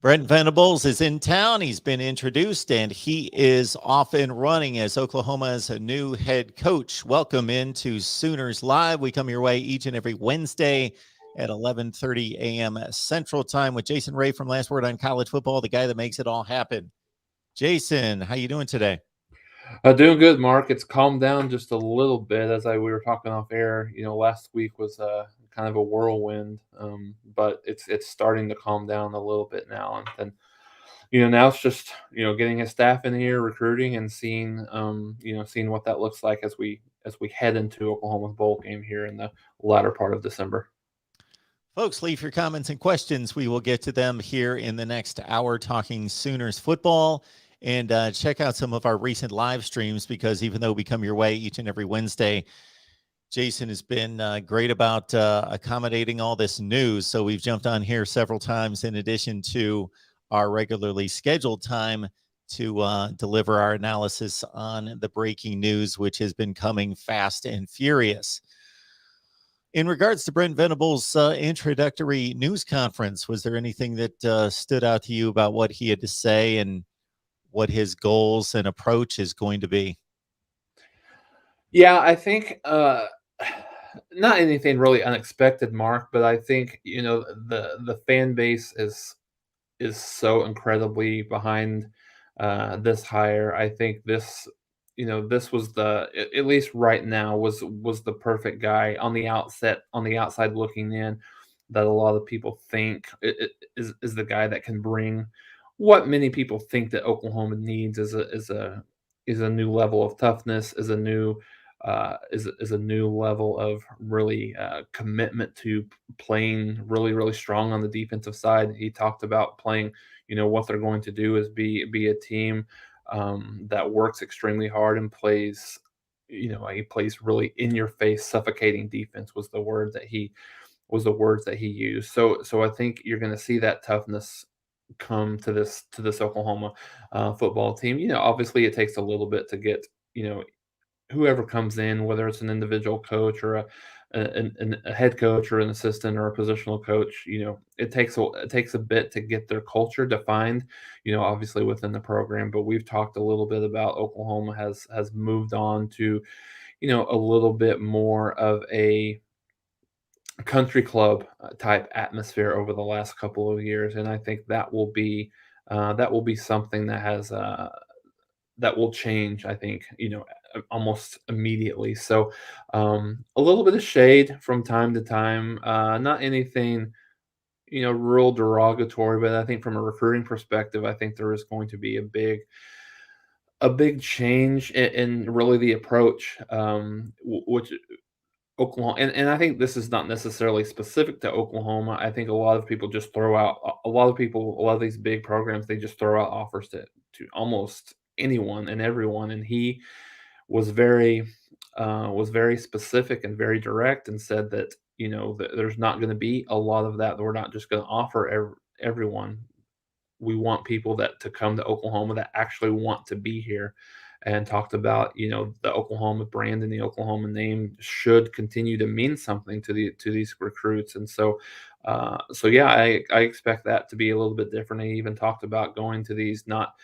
Brent Venables is in town. He's been introduced and he is off and running as Oklahoma's new head coach. Welcome into Sooners Live. We come your way each and every Wednesday at 11:30 a.m. Central Time with Jason Ray from Last Word on College Football, the guy that makes it all happen. Jason, how you doing today? Doing good, Mark. It's calmed down just a little bit as we were talking off air. Last week was kind of a whirlwind, but it's starting to calm down a little bit now. And then, now it's just getting his staff in here, recruiting, and seeing what that looks like as we head into Oklahoma's bowl game here in the latter part of December. Folks, leave your comments and questions. We will get to them here in the next hour talking Sooners football. And check out some of our recent live streams because even though we come your way each and every Wednesday, Jason has been great about accommodating all this news. So we've jumped on here several times in addition to our regularly scheduled time to deliver our analysis on the breaking news, which has been coming fast and furious. In regards to Brent Venables' introductory news conference, was there anything that stood out to you about what he had to say and what his goals and approach is going to be? Yeah, I think not anything really unexpected, Mark, but I think the fan base is so incredibly behind this hire. I think this was at least right now was the perfect guy on the outside looking in, that a lot of people think is the guy that can bring what many people think that Oklahoma needs is a new level of toughness, is a new level of really commitment to playing really strong on the defensive side. He talked about playing. What they're going to do is be a team that works extremely hard and plays. He plays really in your face, suffocating defense was the words that he used. So I think you're going to see that toughness come to this Oklahoma football team. Obviously it takes a little bit to get whoever comes in, whether it's an individual coach or a head coach or an assistant or a positional coach. It takes a bit to get their culture defined. Obviously within the program, but we've talked a little bit about Oklahoma has moved on to a little bit more of a country club type atmosphere over the last couple of years, and I think that will be something that will change. I think almost immediately. So a little bit of shade from time to time, not anything real derogatory, but I think from a recruiting perspective, I think there is going to be a big change in really the approach, which Oklahoma, and I think this is not necessarily specific to Oklahoma. I think a lot of people just throw out a lot of these big programs. They just throw out offers to almost anyone and everyone. And he was very specific and very direct and said that that there's not going to be a lot of that. We're not just going to offer everyone. We want people that to come to Oklahoma that actually want to be here, and talked about the Oklahoma brand and the Oklahoma name should continue to mean something to these recruits. And so yeah, I expect that to be a little bit different. He even talked about going to these not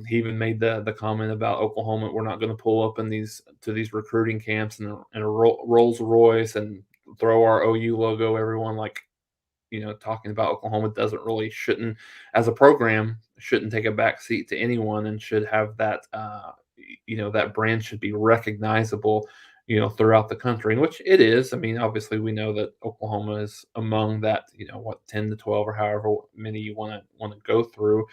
he even made the comment about Oklahoma. We're not going to pull up in these recruiting camps in a Rolls Royce and throw our OU logo. Everyone talking about Oklahoma shouldn't, as a program, shouldn't take a back seat to anyone, and should have that brand should be recognizable throughout the country, and which it is. I mean, obviously we know that Oklahoma is among that 10 to 12 or however many you want to go through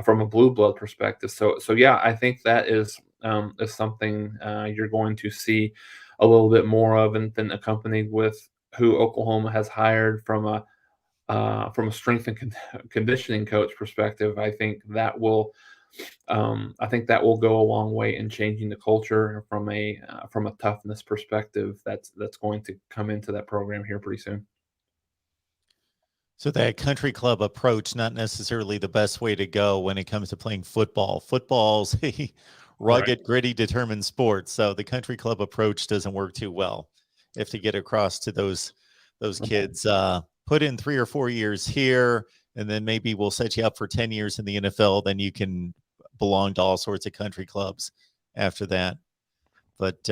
from a blue blood perspective. So yeah, I think that is something you're going to see a little bit more of, and then accompanied with who Oklahoma has hired from a strength and conditioning coach perspective. I think that will go a long way in changing the culture from a toughness perspective. That's going to come into that program here pretty soon. So that country club approach, not necessarily the best way to go when it comes to playing football. Football's a Right. rugged, gritty, determined sport. So the country club approach doesn't work too well. If to get across to those kids, put in 3 or 4 years here, and then maybe we'll set you up for 10 years in the NFL. Then you can belong to all sorts of country clubs after that. But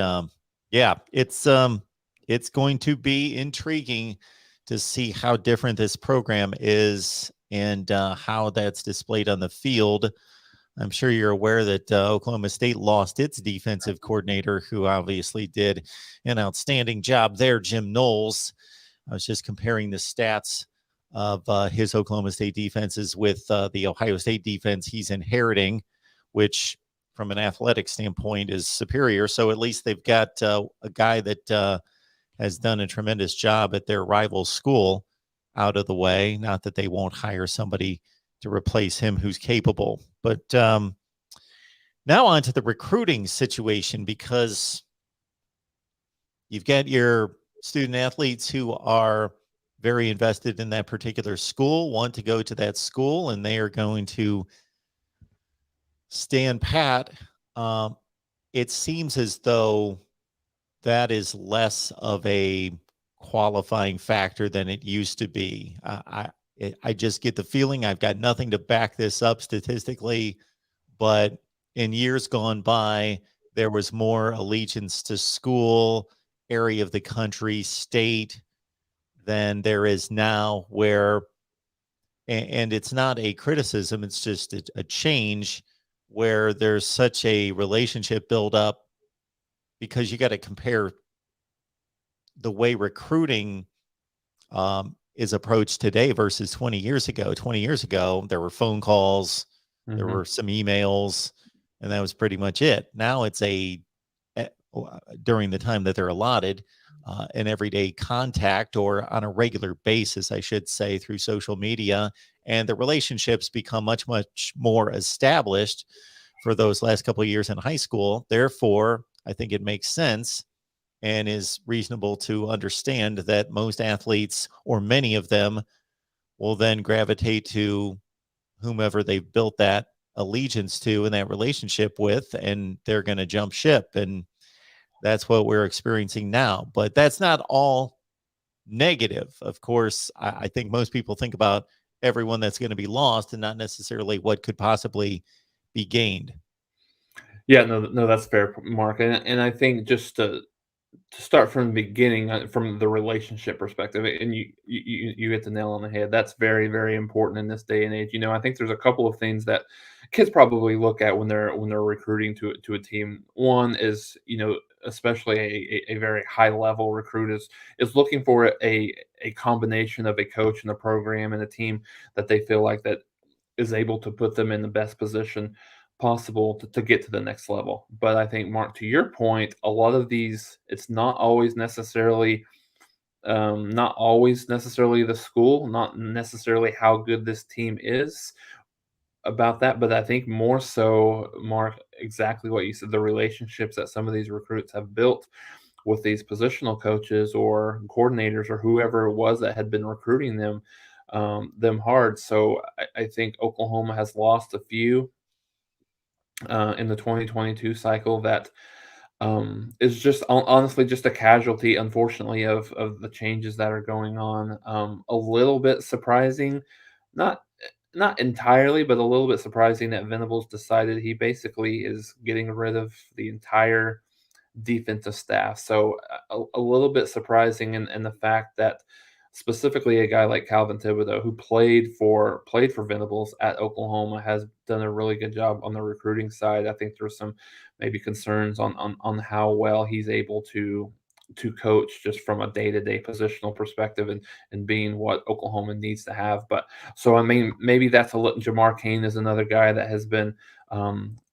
yeah, it's going to be intriguing to see how different this program is and how that's displayed on the field. I'm sure you're aware that Oklahoma State lost its defensive coordinator, who obviously did an outstanding job there, Jim Knowles. I was just comparing the stats of his Oklahoma State defenses with the Ohio State defense he's inheriting, which from an athletic standpoint is superior. So at least they've got a guy that has done a tremendous job at their rival school out of the way. Not that they won't hire somebody to replace him who's capable. But now on to the recruiting situation, because you've got your student athletes who are very invested in that particular school, want to go to that school, and they are going to stand pat. It seems as though that is less of a qualifying factor than it used to be. I just get the feeling, I've got nothing to back this up statistically, but in years gone by, there was more allegiance to school, area of the country, state than there is now, where, and it's not a criticism, it's just a change where there's such a relationship build up, because you got to compare the way recruiting is approached today versus 20 years ago. 20 years ago, there were phone calls, there were some emails, and that was pretty much it. Now it's during the time that they're allotted, an everyday contact, or on a regular basis, I should say, through social media. And the relationships become much, much more established for those last couple of years in high school. Therefore, I think it makes sense and is reasonable to understand that most athletes, or many of them, will then gravitate to whomever they've built that allegiance to and that relationship with, and they're going to jump ship. And that's what we're experiencing now. But that's not all negative. Of course, I think most people think about everyone that's going to be lost and not necessarily what could possibly be gained. Yeah, no, that's fair, Mark. And I think just to start from the beginning, from the relationship perspective, and you hit the nail on the head. That's very, very important in this day and age. I think there's a couple of things that kids probably look at when they're recruiting to a team. One is, especially a very high level recruit is looking for a combination of a coach and a program and a team that they feel like that is able to put them in the best position possible to get to the next level. But I think, Mark, to your point, a lot of these, it's not always necessarily the school, not necessarily how good this team is about that, but I think more so, Mark, exactly what you said, the relationships that some of these recruits have built with these positional coaches or coordinators or whoever it was that had been recruiting them hard. So I think Oklahoma has lost a few in the 2022 cycle that is just honestly just a casualty, unfortunately, of the changes that are going on. A little bit surprising, not not entirely, but a little bit surprising that Venables decided he basically is getting rid of the entire defensive staff. So a little bit surprising in the fact that specifically a guy like Calvin Thibodeau, who played for Venables at Oklahoma, has done a really good job on the recruiting side. I think there's some maybe concerns on how well he's able to coach just from a day-to-day positional perspective and being what Oklahoma needs to have. But so I mean, maybe that's Jamar Cain is another guy that has been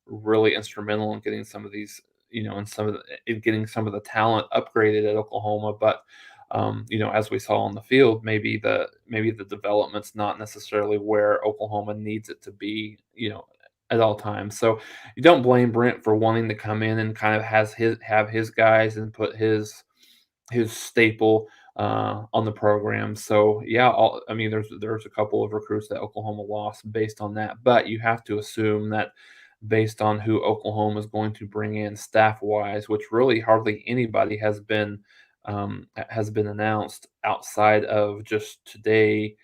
really instrumental in getting some of these, in getting some of the talent upgraded at Oklahoma. But as we saw on the field, maybe the development's not necessarily where Oklahoma needs it to be, at all times. So you don't blame Brent for wanting to come in and kind of have his guys and put his staple on the program. So yeah, I mean, there's a couple of recruits that Oklahoma lost based on that, but you have to assume that based on who Oklahoma is going to bring in staff wise, which really hardly anybody has been announced outside of just today.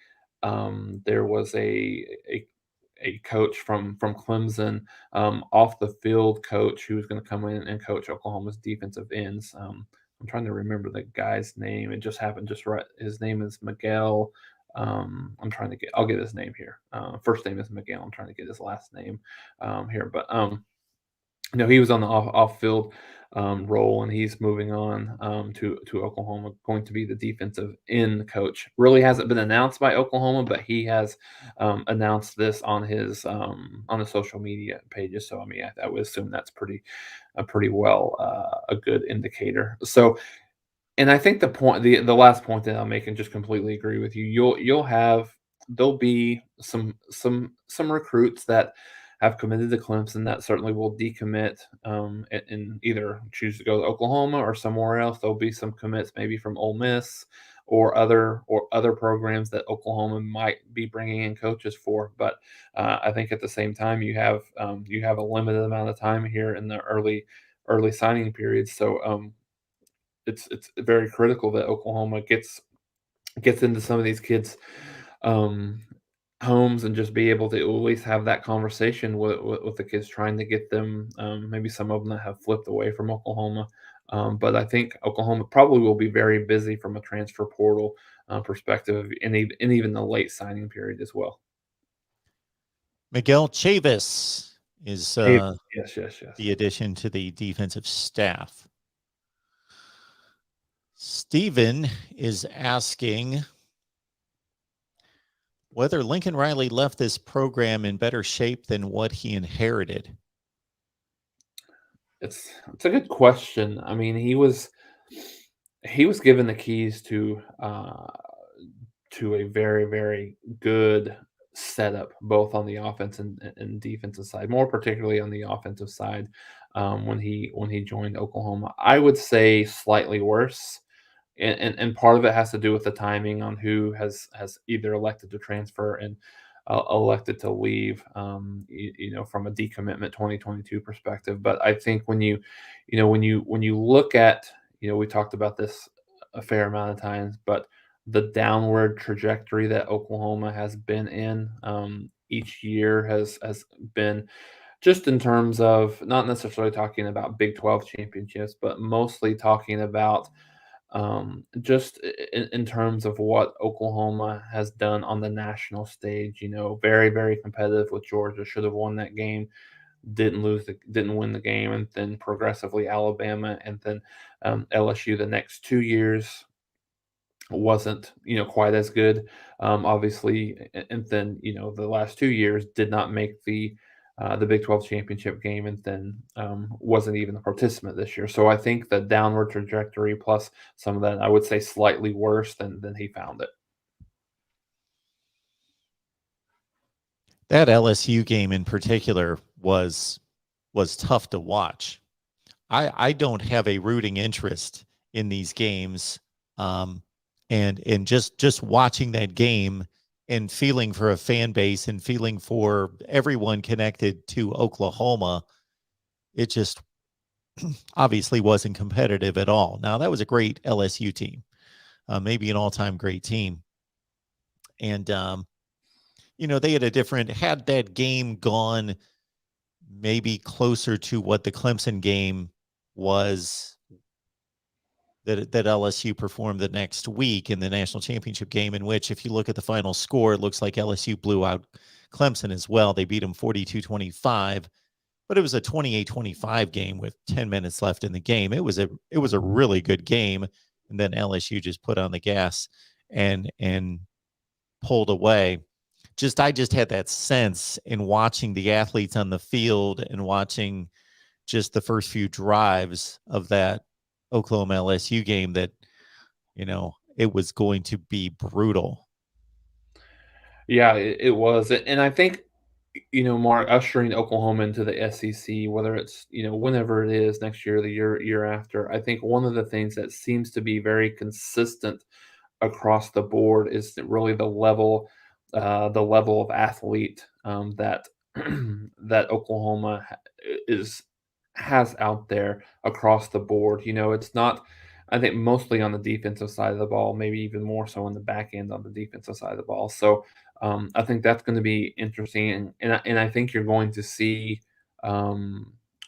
there was a coach from Clemson, off the field coach who was going to come in and coach Oklahoma's defensive ends. I'm trying to remember the guy's name. It just happened just right. His name is Miguel. I'll get his name here. First name is Miguel. I'm trying to get his last name here, but he was on the off field role, and he's moving on to Oklahoma, going to be the defensive end coach. Really hasn't been announced by Oklahoma, but he has announced this on his on the social media pages. So I mean, I would assume that's pretty well a good indicator. So, and I think the last point that I'm making, just completely agree with you. There'll be some recruits that have committed to Clemson that certainly will decommit and either choose to go to Oklahoma or somewhere else. There'll be some commits maybe from Ole Miss or other programs that Oklahoma might be bringing in coaches for. But I think at the same time you have a limited amount of time here in the early signing period. So it's very critical that Oklahoma gets into some of these kids' um, homes and just be able to at least have that conversation with the kids, trying to get them. Maybe some of them that have flipped away from Oklahoma, but I think Oklahoma probably will be very busy from a transfer portal perspective, and even the late signing period as well. Miguel Chavis is Yes. the addition to the defensive staff. Steven is asking whether Lincoln Riley left this program in better shape than what he inherited. It's a good question. I mean, he was given the keys to a very, very good setup, both on the offense and defensive side, more particularly on the offensive side. When he joined Oklahoma, I would say slightly worse, and part of it has to do with the timing on who has either elected to transfer and elected to leave. From a decommitment 2022 perspective. But I think when you look at, we talked about this a fair amount of times, but the downward trajectory that Oklahoma has been in each year has been, just in terms of not necessarily talking about Big 12 championships, but mostly talking about just in terms of what Oklahoma has done on the national stage. Very, very competitive with Georgia. Should have won that game. Didn't win the game, and then progressively Alabama, and then LSU the next 2 years wasn't quite as good, obviously, and then the last 2 years did not make the Big 12 championship game, and then wasn't even a participant this year. So I think the downward trajectory plus some of that, I would say slightly worse than he found it. That LSU game in particular was tough to watch. I don't have a rooting interest in these games, and just watching that game and feeling for a fan base and feeling for everyone connected to Oklahoma, it just obviously wasn't competitive at all. Now, that was a great LSU team, maybe an all-time great team. And, they had that game gone maybe closer to what the Clemson game was that LSU performed the next week in the national championship game, in which, if you look at the final score, it looks like LSU blew out Clemson as well. They beat them 42-25, but it was a 28-25 game with 10 minutes left in the game. It was a really good game, and then LSU just put on the gas and pulled away. I just had that sense in watching the athletes on the field and watching just the first few drives of that Oklahoma LSU game that, it was going to be brutal. Yeah, it was. And I think, Mark, ushering Oklahoma into the SEC, whether it's, whenever it is next year, the year after, I think one of the things that seems to be very consistent across the board is really the level of athlete that that Oklahoma has out there across the board. It's not I think mostly on the defensive side of the ball, maybe even more so on the back end on the defensive side of the ball. So I think that's going to be interesting, and I think you're going to see,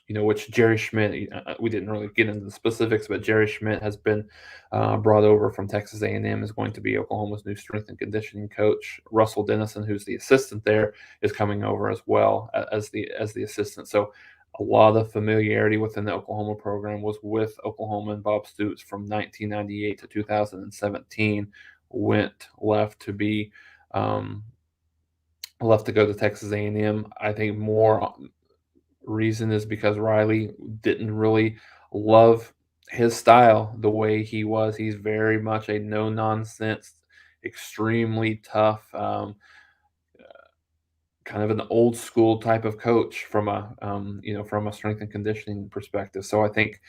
which Jerry Schmidt. We didn't really get into the specifics, but Jerry Schmidt has been brought over from Texas A&M, is going to be Oklahoma's new strength and conditioning coach. Russell Dennison, who's the assistant there, is coming over as well as the assistant. So a lot of familiarity within the Oklahoma program was with Oklahoma and Bob Stoops from 1998 to 2017. Left to be left to go to Texas A&M. I think more reason is because Riley didn't really love his style the way he was. He's very much a no nonsense, extremely tough. Kind of an old school type of coach from a strength and conditioning perspective. So I think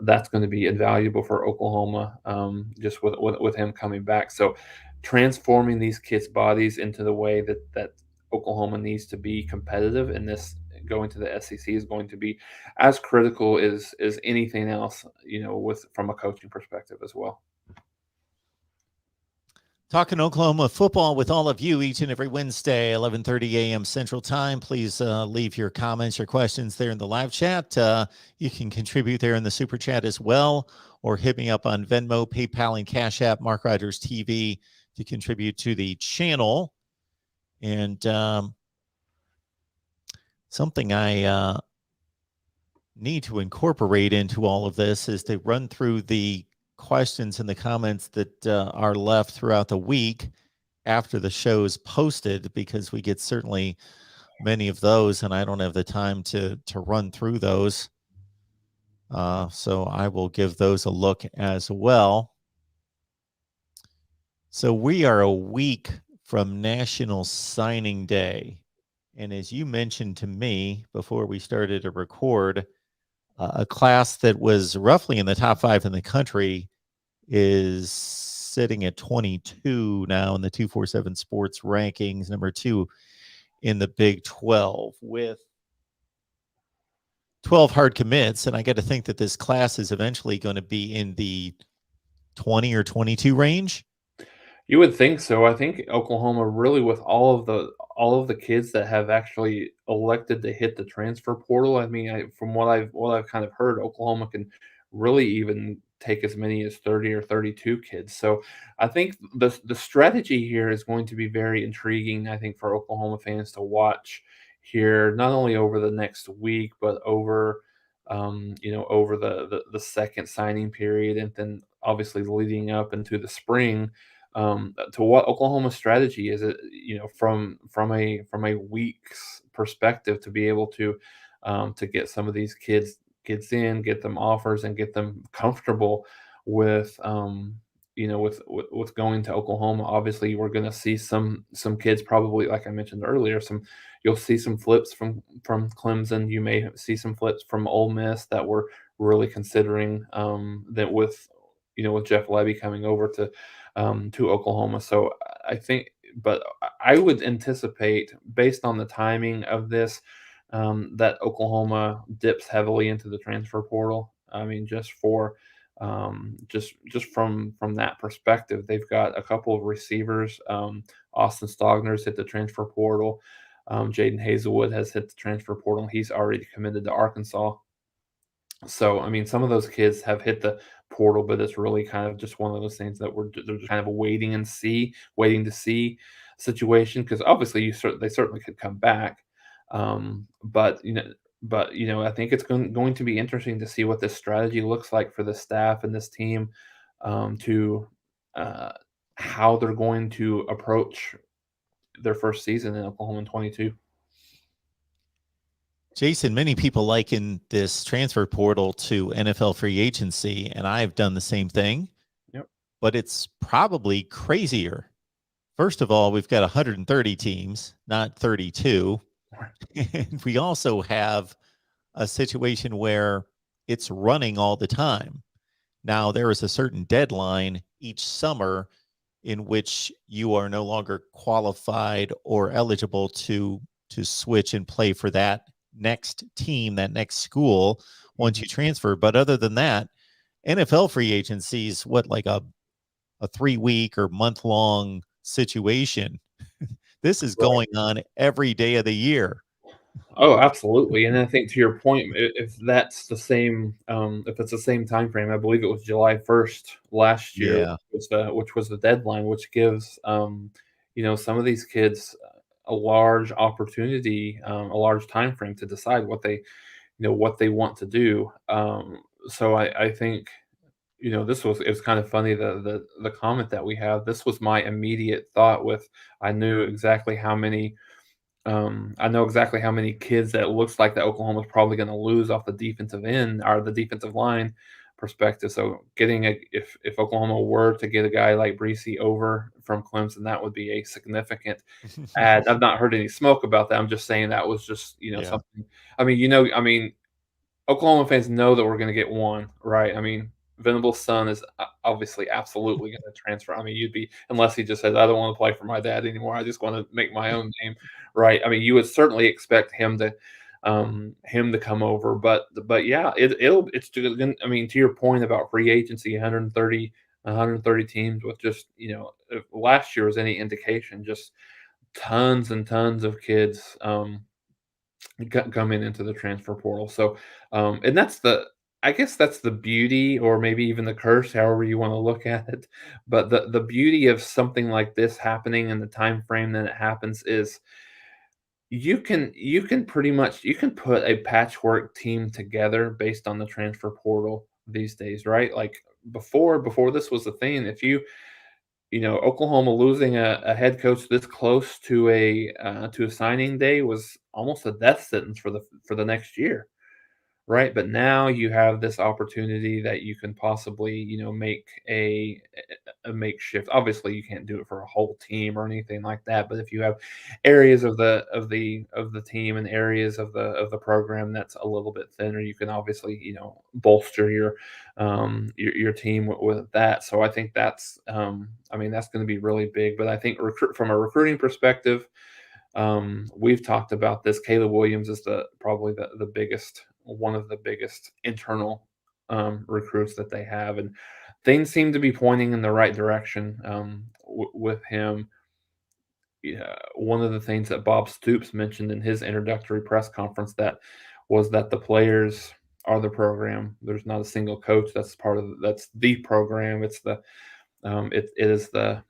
that's going to be invaluable for Oklahoma, just with him coming back. So transforming these kids' bodies into the way that Oklahoma needs to be competitive in this going to the SEC is going to be as critical as anything else, with from a coaching perspective as well. Talking Oklahoma football with all of you each and every Wednesday, 11:30 a.m. Central Time. Please leave your comments, your questions there in the live chat. You can contribute there in the super chat as well, or hit me up on Venmo, PayPal, and Cash App, MarkRogersTV, to contribute to the channel. And something I need to incorporate into all of this is to run through the questions and the comments that are left throughout the week after the show is posted, because we get certainly many of those and I don't have the time to run through those. So I will give those a look as well. So we are a week from National Signing Day. And as you mentioned to me before we started to record, a class that was roughly in the top 5 in the country is sitting at 22 now in the 247 Sports rankings, number 2 in the Big 12, with 12 hard commits. And I got to think that this class is eventually going to be in the 20 or 22 range. You would think so. I think Oklahoma really, with all of the kids that have actually elected to hit the transfer portal. I mean, from what I've kind of heard, Oklahoma can really even take as many as 30 or 32 kids. So I think the strategy here is going to be very intriguing. I think for Oklahoma fans to watch here, not only over the next week, but over over the second signing period, and then obviously leading up into the spring, to what Oklahoma's strategy is, from a week's perspective, to be able to get some of these kids in, get them offers, and get them comfortable with with going to Oklahoma. Obviously, we're going to see some kids, probably like I mentioned earlier. You'll see some flips from Clemson. You may see some flips from Ole Miss that we're really considering, that with Jeff Levy coming over to Oklahoma. So I think, but I would anticipate, based on the timing of this, that Oklahoma dips heavily into the transfer portal. I mean, just from that perspective, they've got a couple of receivers. Austin Stogner's hit the transfer portal. Jaden Hazelwood has hit the transfer portal. He's already committed to Arkansas. So, I mean, some of those kids have hit the portal, but it's really kind of just one of those things that they're just kind of a waiting to see situation, because obviously they certainly could come back. But I think it's going to be interesting to see what this strategy looks like for the staff and this team, to how they're going to approach their first season in Oklahoma in 22. Jason, many people liken this transfer portal to NFL free agency, and I've done the same thing. Yep. But it's probably crazier. First of all, we've got 130 teams, not 32. And we also have a situation where it's running all the time. Now, there is a certain deadline each summer in which you are no longer qualified or eligible to switch and play for that next team, that next school, once you transfer. But other than that, NFL free agencies, what, like a 3-week or month-long situation. This is Right. going on every day of the year. Oh, absolutely, and I think to your point, if that's the same, if it's the same time frame, I believe it was July 1st last year, Yeah. which was the deadline, which gives, some of these kids a large opportunity, a large time frame to decide what they want to do. So I think, this was it's kind of funny the comment that we have. This was my immediate thought with I knew exactly how many I know exactly how many kids that it looks like that Oklahoma's probably going to lose off the defensive end or the defensive line perspective. So getting if Oklahoma were to get a guy like Breesy over from Clemson, that would be a significant add. I've not heard any smoke about that. I'm just saying that was just Yeah. something. I mean, Oklahoma fans know that we're going to get one, right? I mean, Venables' son is obviously absolutely going to transfer. I mean, you'd be unless he just says, "I don't want to play for my dad anymore. I just want to make my own name," right? I mean, you would certainly expect him to come over, but yeah, it's I mean, to your point about free agency, 130 teams with just if last year was any indication, just tons and tons of kids. Coming into the transfer portal. So, and I guess that's the beauty, or maybe even the curse, however you want to look at it. But the beauty of something like this happening in the time frame that it happens is you can pretty much you can put a patchwork team together based on the transfer portal these days, right? Like before this was the thing, if Oklahoma losing a head coach this close to a signing day was almost a death sentence for the next year, right? But now you have this opportunity that you can possibly, make a makeshift. Obviously, you can't do it for a whole team or anything like that. But if you have areas of the team and areas of the program that's a little bit thinner, you can obviously, bolster your team with that. So I think I mean, that's going to be really big. But I think from a recruiting perspective, we've talked about this. Caleb Williams is probably the biggest, one of the biggest internal recruits that they have, and things seem to be pointing in the right direction with him. Yeah, one of the things that Bob Stoops mentioned in his introductory press conference that the players are the program. There's not a single coach that's the program. It's the it is the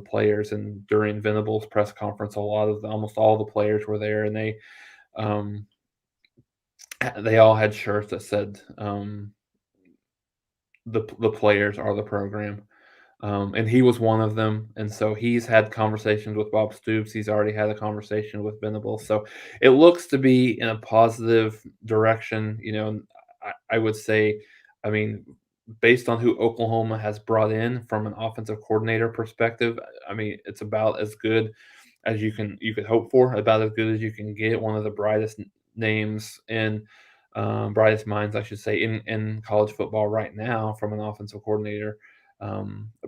players. And during Venables' press conference, almost all the players were there, and um, they all had shirts that said the players are the program. And he was one of them. And so he's had conversations with Bob Stoops. He's already had a conversation with Venables. So it looks to be in a positive direction. I would say, I mean, based on who Oklahoma has brought in from an offensive coordinator perspective, I mean, it's about as good as you could hope for, about as good as you can get. One of the brightest names brightest minds, I should say, in college football right now from an offensive coordinator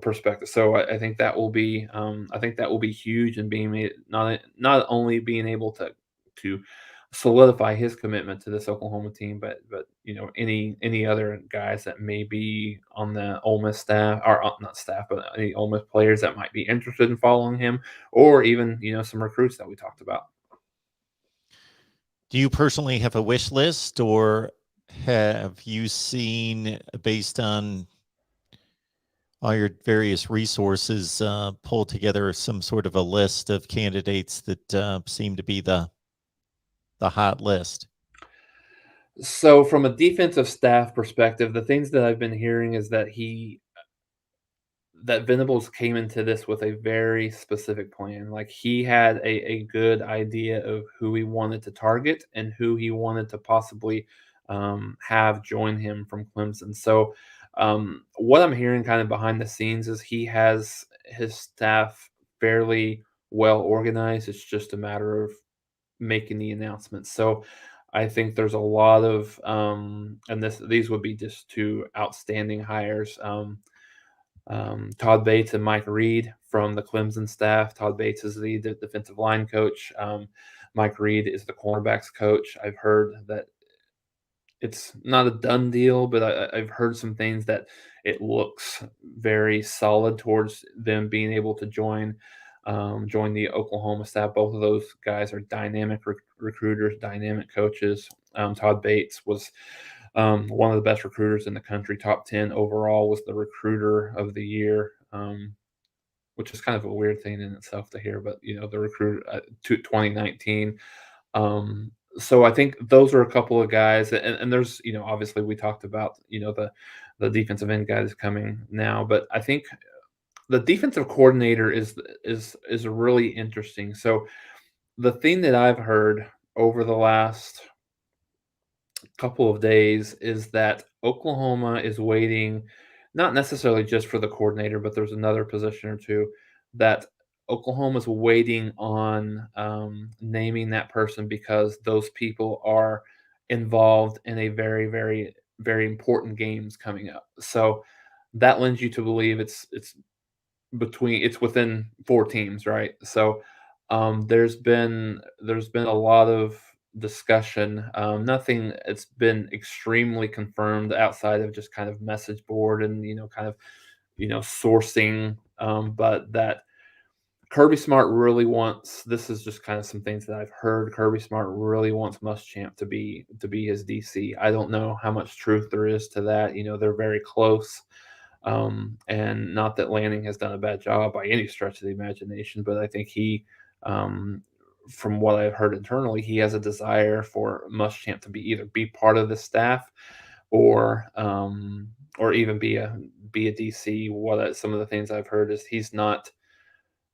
perspective. So I think that will be huge in not only being able to solidify his commitment to this Oklahoma team, but any other guys that may be on the Ole Miss staff, or not staff, but any Ole Miss players that might be interested in following him, or even some recruits that we talked about. Do you personally have a wish list, or have you seen, based on all your various resources, pull together some sort of a list of candidates that seem to be the hot list? So from a defensive staff perspective, the things that I've been hearing is that Venables came into this with a very specific plan. Like he had a good idea of who he wanted to target and who he wanted to possibly have join him from Clemson. So what I'm hearing kind of behind the scenes is he has his staff fairly well organized. It's just a matter of making the announcements. So I think there's a lot of and these would be just two outstanding hires. Todd Bates and Mike Reid from the Clemson staff. Todd Bates is the defensive line coach. Mike Reid is the cornerbacks coach. I've heard that it's not a done deal, but I've heard some things that it looks very solid towards them being able to join the Oklahoma staff. Both of those guys are dynamic recruiters, dynamic coaches. Todd Bates was one of the best recruiters in the country. Top 10 overall, was the recruiter of the year, which is kind of a weird thing in itself to hear. But the recruiter to 2019. So I think those are a couple of guys, and there's obviously we talked about the defensive end guys coming now, but I think the defensive coordinator is really interesting. So the thing that I've heard over the last couple of days is that Oklahoma is waiting, not necessarily just for the coordinator, but there's another position or two that Oklahoma's waiting on naming that person because those people are involved in a very, very, very important games coming up. So that lends you to believe it's within 4 teams, right? So, there's been a lot of discussion, nothing it's been extremely confirmed outside of just kind of message board and, kind of, sourcing, but that Kirby Smart really wants this is just kind of some things that I've heard. Kirby Smart really wants Muschamp to be his DC. I don't know how much truth there is to that. They're very close. And not that Lanning has done a bad job by any stretch of the imagination, but I think um, from what I've heard internally, he has a desire for Muschamp to either be part of the staff or even be a DC. Some of the things I've heard is he's not.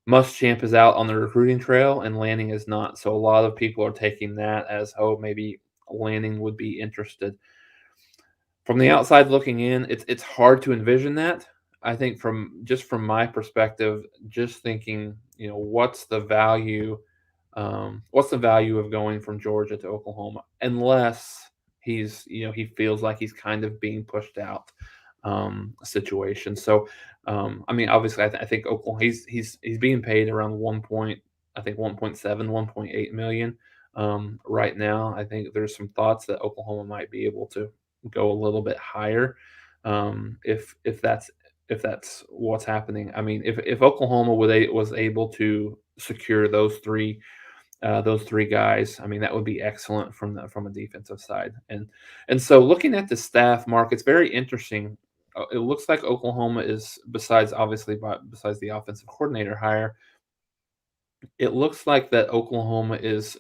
Muschamp is out on the recruiting trail, and Lanning is not. So a lot of people are taking that as, oh, maybe Lanning would be interested. From the outside looking in, it's hard to envision that. I think from my perspective, just thinking, what's the value of going from Georgia to Oklahoma, unless he feels like he's kind of being pushed out situation. So, I mean, obviously, I think Oklahoma, he's being paid around 1.7, 1.8 million right now. I think there's some thoughts that Oklahoma might be able to go a little bit higher if that's what's happening. I mean, if Oklahoma was able to secure those three guys, I mean, that would be excellent from a defensive side. And so looking at the staff, Mark, it's very interesting. It looks like Oklahoma is, besides the offensive coordinator hire, it looks like that Oklahoma is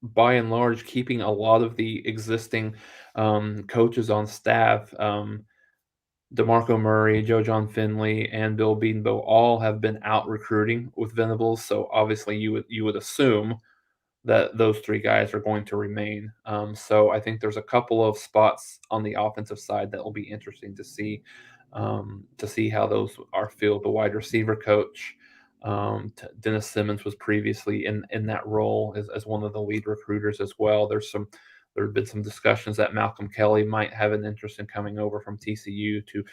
by and large keeping a lot of the existing coaches on staff. DeMarco Murray, Joe John Finley, and Bill Bedenbaugh all have been out recruiting with Venables. So obviously, you would assume that those three guys are going to remain. So I think there's a couple of spots on the offensive side that will be interesting to see how those are filled. The wide receiver coach, Dennis Simmons, was previously in that role as one of the lead recruiters as well. There have been some discussions that Malcolm Kelly might have an interest in coming over from TCU to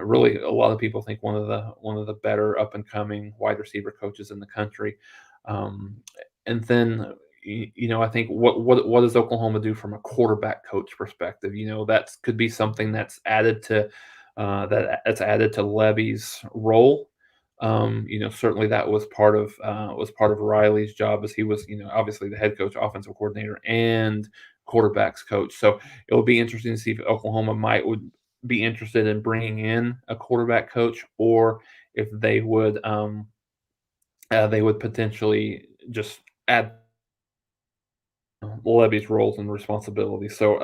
really, a lot of people think one of the better up and coming wide receiver coaches in the country. Um, and then I think what does Oklahoma do from a quarterback coach perspective? That could be something that's added to Levy's role. Certainly that was part of Riley's job, as he was, obviously the head coach, offensive coordinator, and quarterbacks coach. So it will be interesting to see if Oklahoma would be interested in bringing in a quarterback coach, or if they would potentially just add Levy's roles and responsibilities. So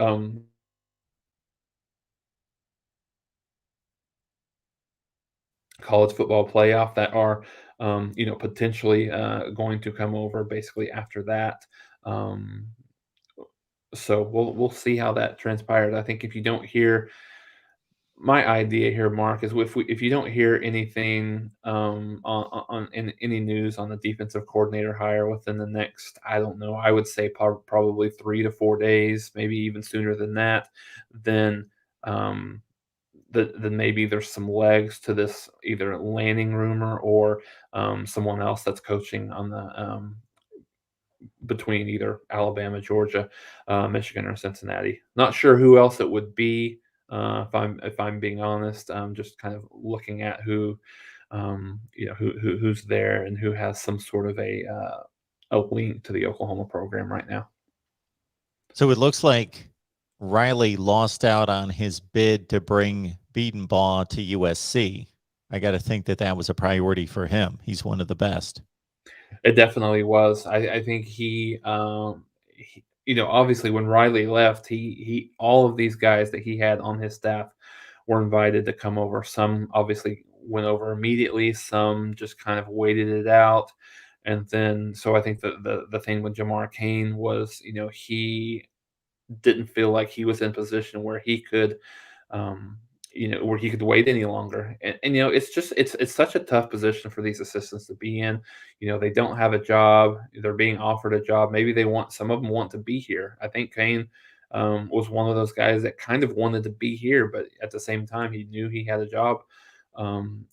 college football playoff that are potentially going to come over basically after that. Um, so we'll see how that transpires. I think if you don't hear my idea here, Mark, is if you don't hear anything on in any news on the defensive coordinator hire within the next, I don't know, I would say probably 3 to 4 days, maybe even sooner than that, then um, then maybe there's some legs to this either Lanning rumor or someone else that's coaching on between either Alabama, Georgia, Michigan, or Cincinnati. Not sure who else it would be. If I'm being honest, just kind of looking at who's there and who has some sort of a link to the Oklahoma program right now. So it looks like Riley lost out on his bid to bring Beatonbaugh to USC. I got to think that that was a priority for him. He's one of the best. It definitely was. I think obviously when Riley left, he all of these guys that he had on his staff were invited to come over. Some obviously went over immediately. Some just kind of waited it out. And then, so I think the thing with Jamar Cain was, he didn't feel like he was in position where he could, um, where he could wait any longer. And it's such a tough position for these assistants to be in. They don't have a job. They're being offered a job. Maybe some of them want to be here. I think Kane was one of those guys that kind of wanted to be here, but at the same time, he knew he had a job um,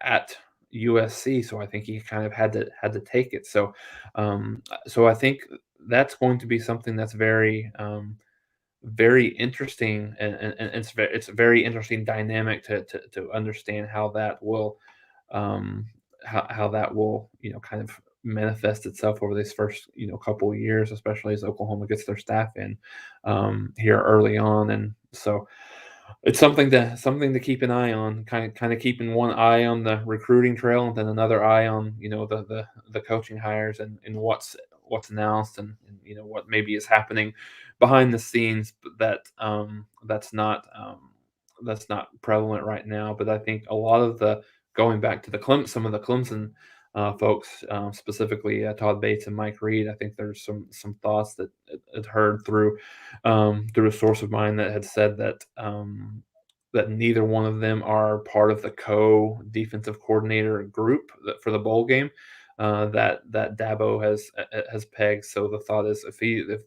at USC, so I think he kind of had to take it. So I think that's going to be something that's very interesting, and it's a very interesting dynamic to understand how that will kind of manifest itself over these first couple of years, especially as Oklahoma gets their staff in here early on. And so it's something to keep an eye on, kind of keeping one eye on the recruiting trail and then another eye on the coaching hires and what's announced, and what maybe is happening behind the scenes, but that's not prevalent right now. But I think a lot of the going back to some of the Clemson folks, specifically Todd Bates and Mike Reid, I think there's some thoughts that I'd heard through a source of mine that had said that neither one of them are part of the co-defensive coordinator group for the bowl game that Dabo has pegged. So the thought is if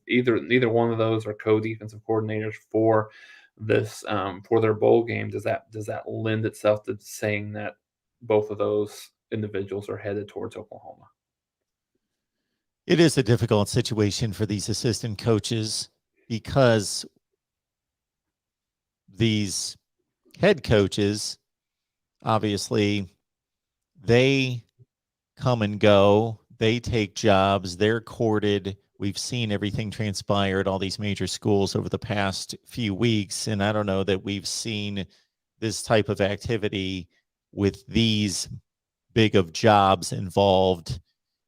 neither one of those are co-defensive coordinators for this for their bowl game, does that lend itself to saying that both of those individuals are headed towards Oklahoma? It is a difficult situation for these assistant coaches because these head coaches, obviously, they come and go. They take jobs. They're courted. We've seen everything transpire at all these major schools over the past few weeks, and I don't know that we've seen this type of activity with these big of jobs involved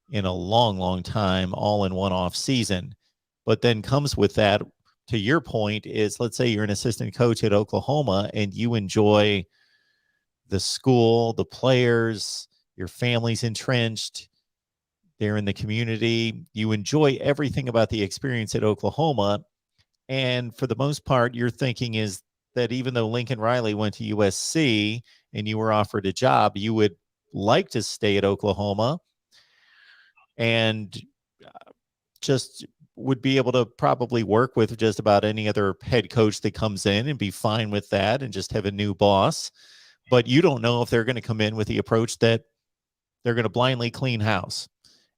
in a long, long time, all in one off season. But then comes with that, to your point, is let's say you're an assistant coach at Oklahoma and you enjoy the school, the players, your family's entrenched, they're in the community. You enjoy everything about the experience at Oklahoma. And for the most part, your thinking is that even though Lincoln Riley went to USC and you were offered a job, you would like to stay at Oklahoma and just would be able to probably work with just about any other head coach that comes in and be fine with that and just have a new boss. But you don't know if they're going to come in with the approach that they're going to blindly clean house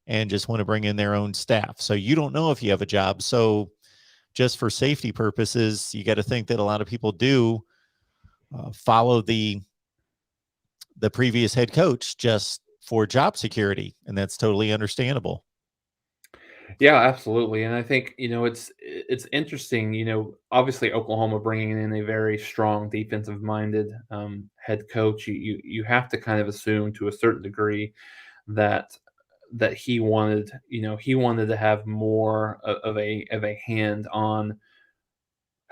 and just want to bring in their own staff. So you don't know if you have a job. So just for safety purposes, you got to think that a lot of people do follow the previous head coach just for job security, and that's totally understandable. Yeah, absolutely. And I think, it's interesting, obviously Oklahoma bringing in a very strong defensive minded head coach. You have to kind of assume to a certain degree that he wanted to have more of a hand on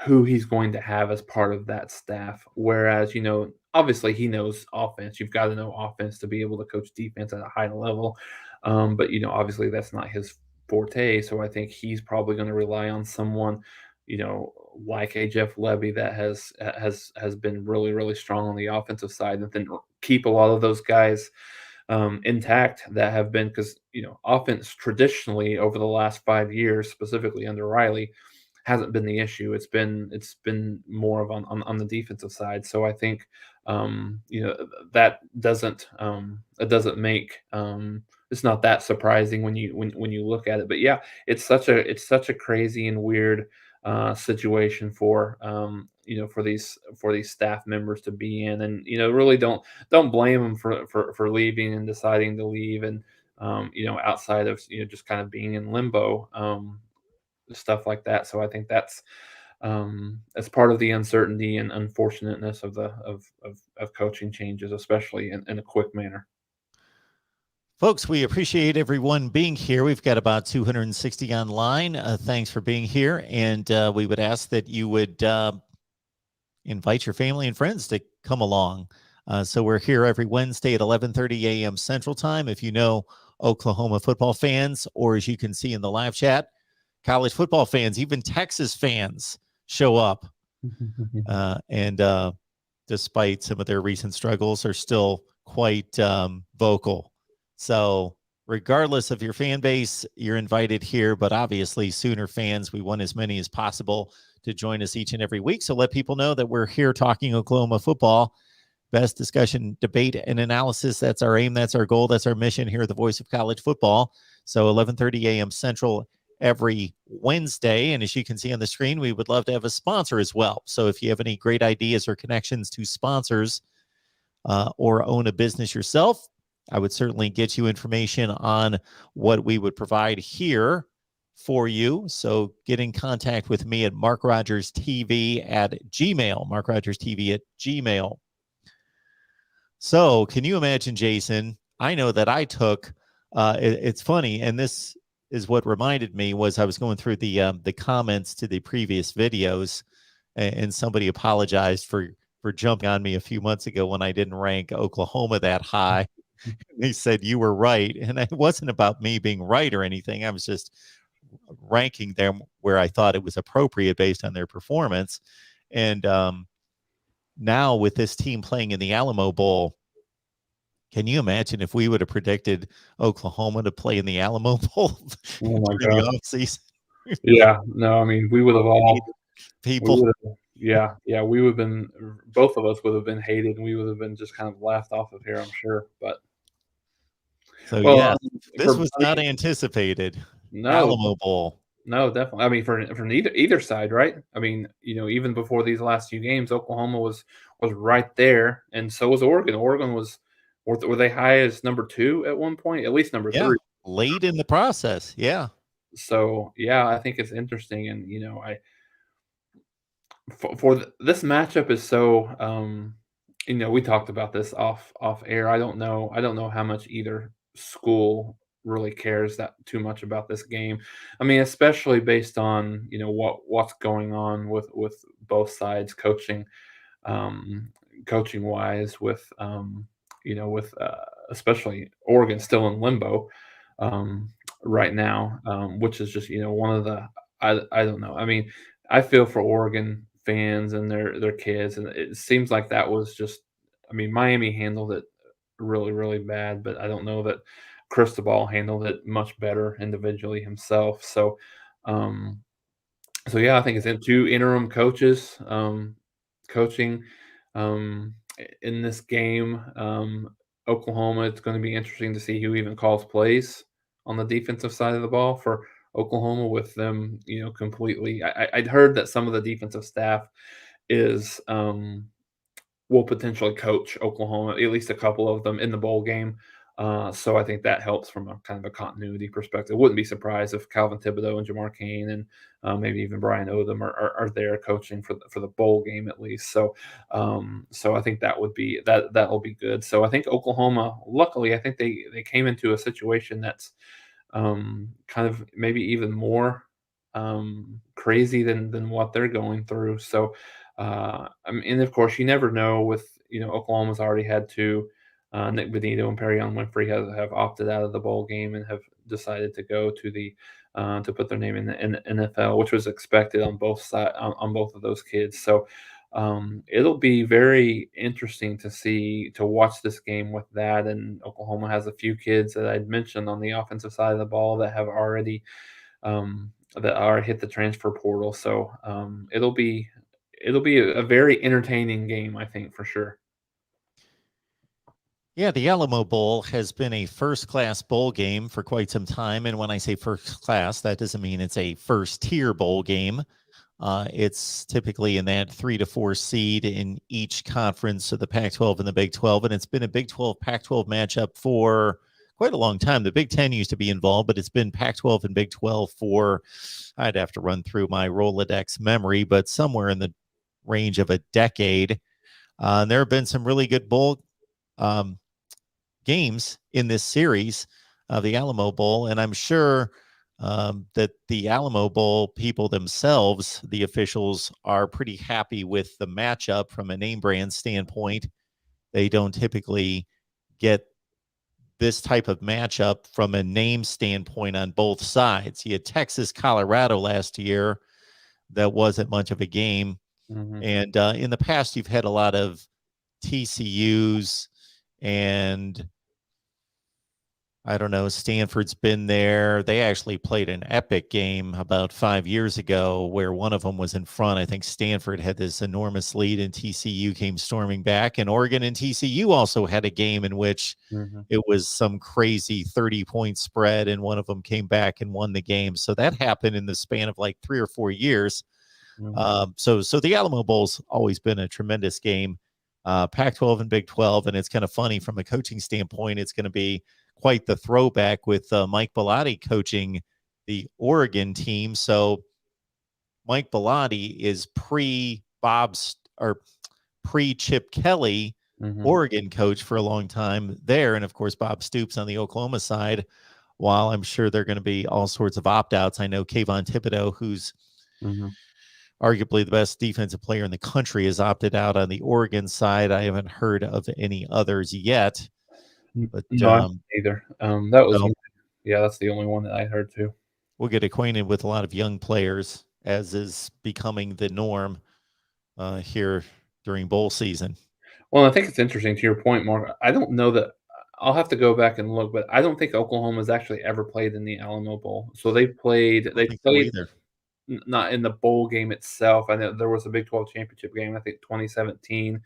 who he's going to have as part of that staff. Whereas, obviously he knows offense. You've got to know offense to be able to coach defense at a high level. But obviously that's not his forte. So I think he's probably going to rely on someone, like a Jeff Levy that has been really, really strong on the offensive side, and then keep a lot of those guys intact that have been, because offense traditionally over the last 5 years, specifically under Riley, hasn't been the issue. It's been more of on the defensive side. So I think that doesn't make that surprising when you look at it. But yeah, it's such a crazy and weird situation for for these staff members to be in, and really don't blame them for leaving and deciding to leave, and outside of just kind of being in limbo, stuff like that. So I think that's part of the uncertainty and unfortunateness of of coaching changes, especially in a quick manner. Folks, we appreciate everyone being here. We've got about 260 online. Thanks for being here. And we would ask that you would invite your family and friends to come along. So we're here every Wednesday at 11:30 a.m. Central Time. If you know Oklahoma football fans, or as you can see in the live chat, college football fans, even Texas fans show up. And despite some of their recent struggles, are still quite vocal. So regardless of your fan base, you're invited here. But obviously, Sooner fans, we want as many as possible to join us each and every week. So let people know that we're here talking Oklahoma football. Best discussion, debate, and analysis. That's our aim. That's our goal. That's our mission here at the Voice of College Football. So 11:30 a.m. Central every Wednesday. And as you can see on the screen, we would love to have a sponsor as well. So if you have any great ideas or connections to sponsors or own a business yourself, I would certainly get you information on what we would provide here for you. So get in contact with me at MarkRogersTV at Gmail, MarkRogersTV at Gmail. So can you imagine, Jason? I know that I took, it's funny, and this is what reminded me was I was going through the comments to the previous videos, and somebody apologized for jumping on me a few months ago when I didn't rank Oklahoma that high. They said you were right, and it wasn't about me being right or anything. I was just ranking them where I thought it was appropriate based on their performance. And now with this team playing in the Alamo Bowl, can you imagine if we would have predicted Oklahoma to play in the Alamo Bowl Oh my during the gosh. offseason? Yeah, no, I mean, People. we would have been, both of us would have been hated, and we would have been just kind of laughed off of here, I'm sure. But So well, yes, this was not anticipated. no, Alamo Bowl. no, definitely. I mean, for either side, right? I mean, even before these last few games, Oklahoma was right there, and so was Oregon. Oregon were they high as number 2 at one point, at least number Yeah, 3. late in the process. Yeah. So yeah, I think it's interesting, and this matchup is so we talked about this off air. I don't know how much either school really cares that too much about this game. I mean, especially based on what's going on with both sides coaching wise, with especially Oregon still in limbo um, right now, which is just one of the I don't know. I mean, I feel for Oregon fans and their kids, and it seems like that was just. I mean, Miami handled it really, really bad, but I don't know that Cristobal handled it much better individually himself. Um, so yeah, I think it's in two interim coaches coaching in this game. Oklahoma, it's going to be interesting to see who even calls plays on the defensive side of the ball for Oklahoma, with them, completely. I'd heard that some of the defensive staff is will potentially coach Oklahoma, at least a couple of them in the bowl game. So I think that helps from a kind of a continuity perspective. Wouldn't be surprised if Calvin Thibodeau and Jamar Cain and maybe even Brian Odom are there coaching for the bowl game at least. So I think that'll be good. So I think Oklahoma, luckily, I think they came into a situation that's kind of maybe even more crazy than what they're going through. So and of course, you never know. With Oklahoma's already had two. Nick Benito and Perrion Winfrey have opted out of the bowl game and have decided to go to the to put their name in the NFL, which was expected on both sides on both of those kids. So it'll be very interesting to watch this game with that. And Oklahoma has a few kids that I'd mentioned on the offensive side of the ball that have already hit the transfer portal. So it'll be a very entertaining game, I think, for sure. Yeah, the Alamo Bowl has been a first class bowl game for quite some time. And when I say first class, that doesn't mean it's a first tier bowl game. It's typically in that 3 to 4 seed in each conference, so the Pac 12 and the Big 12. And it's been a Big 12 Pac 12 matchup for quite a long time. The Big 10 used to be involved, but it's been Pac 12 and Big 12 for, I'd have to run through my Rolodex memory, but somewhere in the range of a decade. And there have been some really good bowl um, games in this series of the Alamo Bowl. And I'm sure that the Alamo Bowl people themselves, the officials, are pretty happy with the matchup from a name brand standpoint. They don't typically get this type of matchup from a name standpoint on both sides. You had Texas, Colorado last year. That wasn't much of a game. Mm-hmm. And in the past, you've had a lot of TCUs and I don't know. Stanford's been there. They actually played an epic game about 5 years ago where one of them was in front. I think Stanford had this enormous lead and TCU came storming back. And Oregon and TCU also had a game in which Mm-hmm. it was some crazy 30-point spread and one of them came back and won the game. So that happened in the span of like 3 or 4 years. Mm-hmm. So the Alamo Bowl's always been a tremendous game, Pac-12 and Big 12, and it's kind of funny from a coaching standpoint. It's going to be quite the throwback with Mike Bellotti coaching the Oregon team. So Mike Bellotti is pre-Bob's or pre-Chip Kelly Mm-hmm. Oregon coach for a long time there, and of course Bob Stoops on the Oklahoma side. While I'm sure there are going to be all sorts of opt-outs, I know Kayvon Thibodeau, who's Mm-hmm. arguably the best defensive player in the country, has opted out on the Oregon side. I haven't heard of any others yet, but No, I haven't either. That was so yeah, that's the only one that I heard too. we'll get acquainted with a lot of young players, as is becoming the norm here during bowl season. Well, I think it's interesting to your point, Mark. I don't know that I'll have to go back and look, but I don't think Oklahoma's actually ever played in the Alamo Bowl. So I don't they think so played either. not in the bowl game itself. I know there was a Big 12 championship game, I think 2017.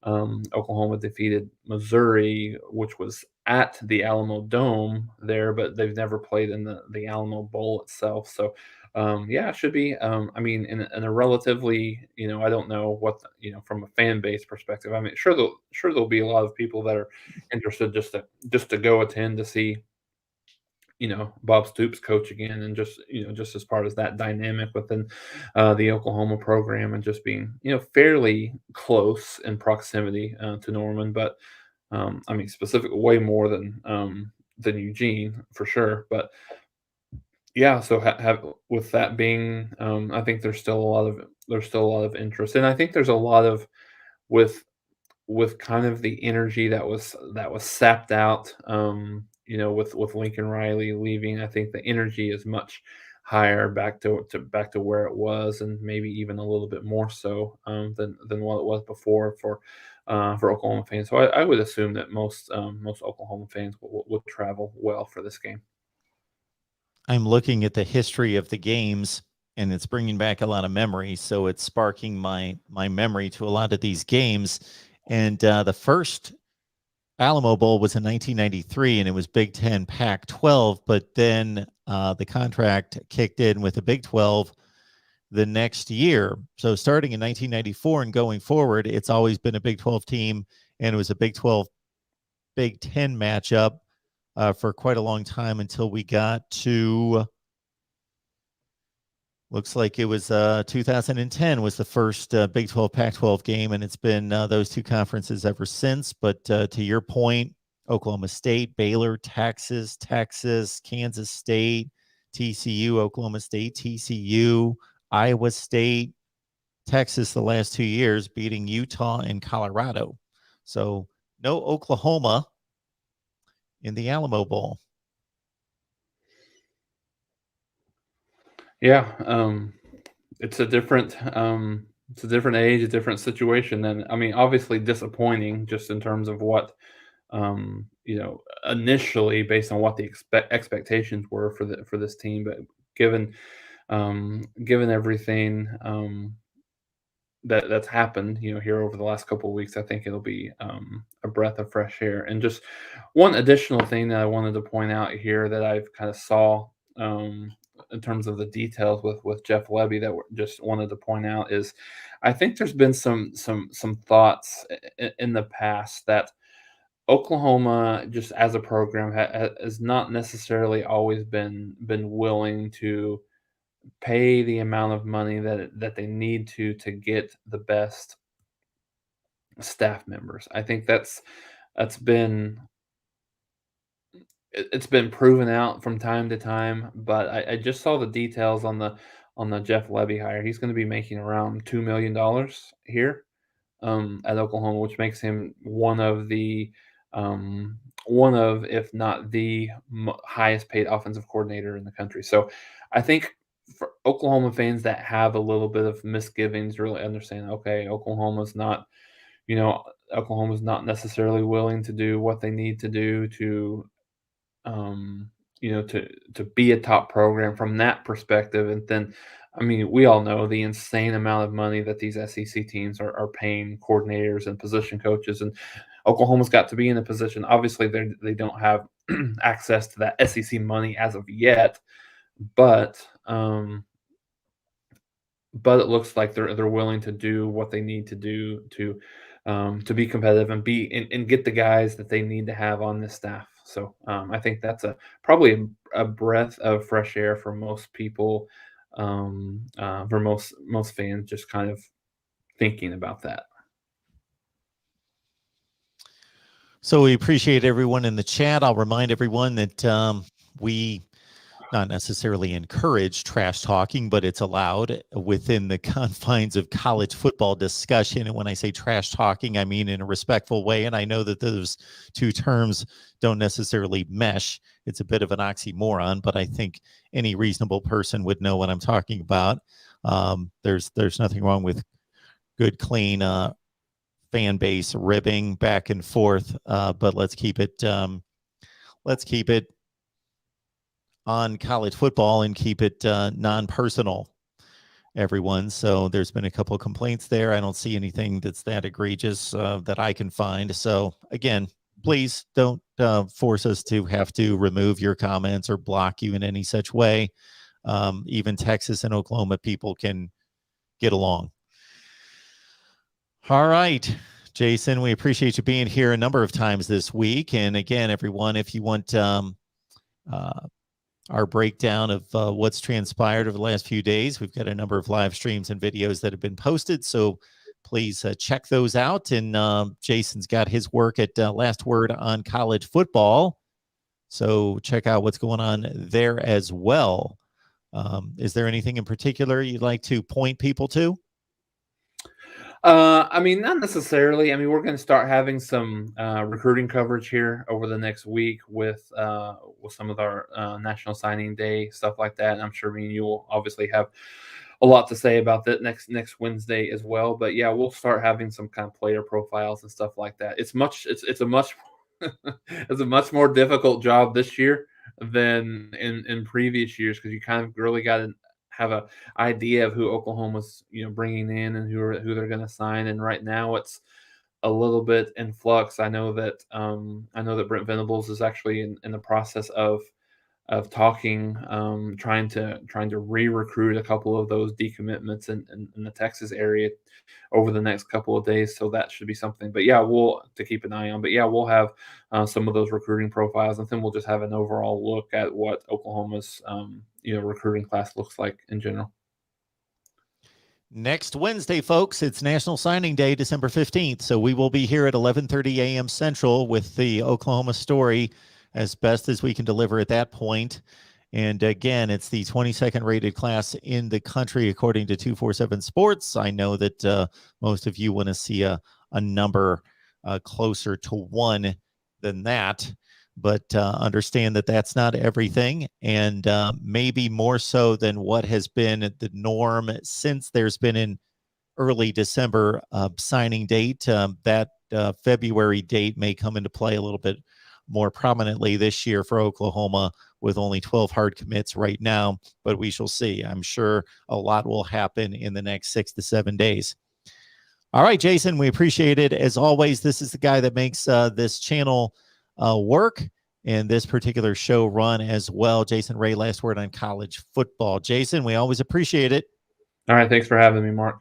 Oklahoma defeated Missouri, which was at the Alamo Dome there, but they've never played in the Alamo Bowl itself. So, yeah, it should be. I mean, in a relatively, I don't know what from a fan base perspective. I mean, sure there'll be a lot of people that are interested just to go attend to see Bob Stoops coach again, and just as part of that dynamic within the Oklahoma program, and just being fairly close in proximity to Norman, but I mean specific way more than Eugene for sure. But yeah, so have with that being, I think there's still a lot of interest, and I think there's a lot of with kind of the energy that was sapped out, with Lincoln Riley leaving. I think the energy is much higher back to where it was, and maybe even a little bit more so than what it was before for Oklahoma fans. So I would assume that most Oklahoma fans will travel well for this game. I'm looking at the history of the games and it's bringing back a lot of memories. So it's sparking my memory to a lot of these games. And the first Alamo Bowl was in 1993 and it was Big 10 Pac 12. But then the contract kicked in with the Big 12 the next year. So starting in 1994 and going forward, it's always been a Big 12 team. And it was a Big 12 Big 10 matchup for quite a long time until we got to, looks like it was 2010 was the first Big 12 Pac-12 game, and it's been those two conferences ever since. But to your point, Oklahoma State, Baylor, Texas, Kansas State, TCU, Oklahoma State, TCU, Iowa State, Texas the last 2 years beating Utah and Colorado. So no Oklahoma in the Alamo Bowl. Yeah, it's a different age, a different situation. And I mean, obviously disappointing just in terms of what initially based on what the expectations were for this team. But given given everything, that's happened, here over the last couple of weeks. I think it'll be a breath of fresh air. And just one additional thing that I wanted to point out here that I've kind of saw in terms of the details with Jeff Levy that just wanted to point out is, I think there's been some thoughts in the past that Oklahoma, just as a program, has not necessarily always been willing to pay the amount of money that they need to get the best staff members. I think that's been it's been proven out from time to time, but I just saw the details on the Jeff Levy hire. He's going to be making around $2 million here at Oklahoma, which makes him one of, if not the highest paid offensive coordinator in the country. So I think for Oklahoma fans that have a little bit of misgivings, really understand, okay, you know, Oklahoma's not necessarily willing to do what they need to do to, to be a top program from that perspective. And then, I mean, we all know the insane amount of money that these SEC teams are paying coordinators and position coaches, and Oklahoma's got to be in a position. Obviously, they don't have access to that SEC money as of yet, but it looks like they're willing to do what they need to do to be competitive and and get the guys that they need to have on this staff. So I think that's probably a breath of fresh air for most people, for most fans, just kind of thinking about that. So we appreciate everyone in the chat. I'll remind everyone that we not necessarily encourage trash talking, but it's allowed within the confines of college football discussion. And when I say trash talking, I mean in a respectful way. And I know that those two terms don't necessarily mesh. It's a bit of an oxymoron, but I think any reasonable person would know what I'm talking about. There's nothing wrong with good, clean fan base ribbing back and forth, but let's keep it on college football and keep it non-personal, everyone. So there's been a couple of complaints there. I don't see anything that's that egregious that I can find. So again, please don't force us to have to remove your comments or block you in any such way. Even Texas and Oklahoma people can get along. All right, Jason, we appreciate you being here a number of times this week. And again, everyone, if you want our breakdown of what's transpired over the last few days, we've got a number of live streams and videos that have been posted. So please check those out. And Jason's got his work at Last Word on College Football. So check out what's going on there as well. Is there anything in particular you'd like to point people to? I mean, not necessarily. I mean, we're going to start having some recruiting coverage here over the next week with some of our National Signing Day stuff like that. And I'm sure me and you will obviously have a lot to say about that next Wednesday as well. But yeah, we'll start having some kind of player profiles and stuff like that. It's a much it's a much more difficult job this year than in previous years, because you kind of really got to have a idea of who Oklahoma's bringing in and who they're going to sign. And right now it's a little bit in flux. I know that Brent Venables is actually in the process of talking, trying to re-recruit a couple of those decommitments in the Texas area over the next couple of days. So that should be something. But yeah, we'll to keep an eye on. But yeah, we'll have some of those recruiting profiles, and then we'll just have an overall look at what Oklahoma's recruiting class looks like in general. Next Wednesday, folks, it's National Signing Day, December 15th. So we will be here at 11:30 a.m. Central with the Oklahoma story as best as we can deliver at that point. And again, it's the 22nd rated class in the country, according to 247 Sports. I know that most of you want to see a number closer to 1 than that, but understand that that's not everything. And maybe more so than what has been the norm since there's been an early December signing date. That February date may come into play a little bit more prominently this year for Oklahoma, with only 12 hard commits right now, but we shall see. I'm sure a lot will happen in the next 6 to 7 days. All right, Jason, we appreciate it. As always, this is the guy that makes this channel work and this particular show run as well. Jason Ray, last word on college football. Jason, we always appreciate it. All right. Thanks for having me, Mark.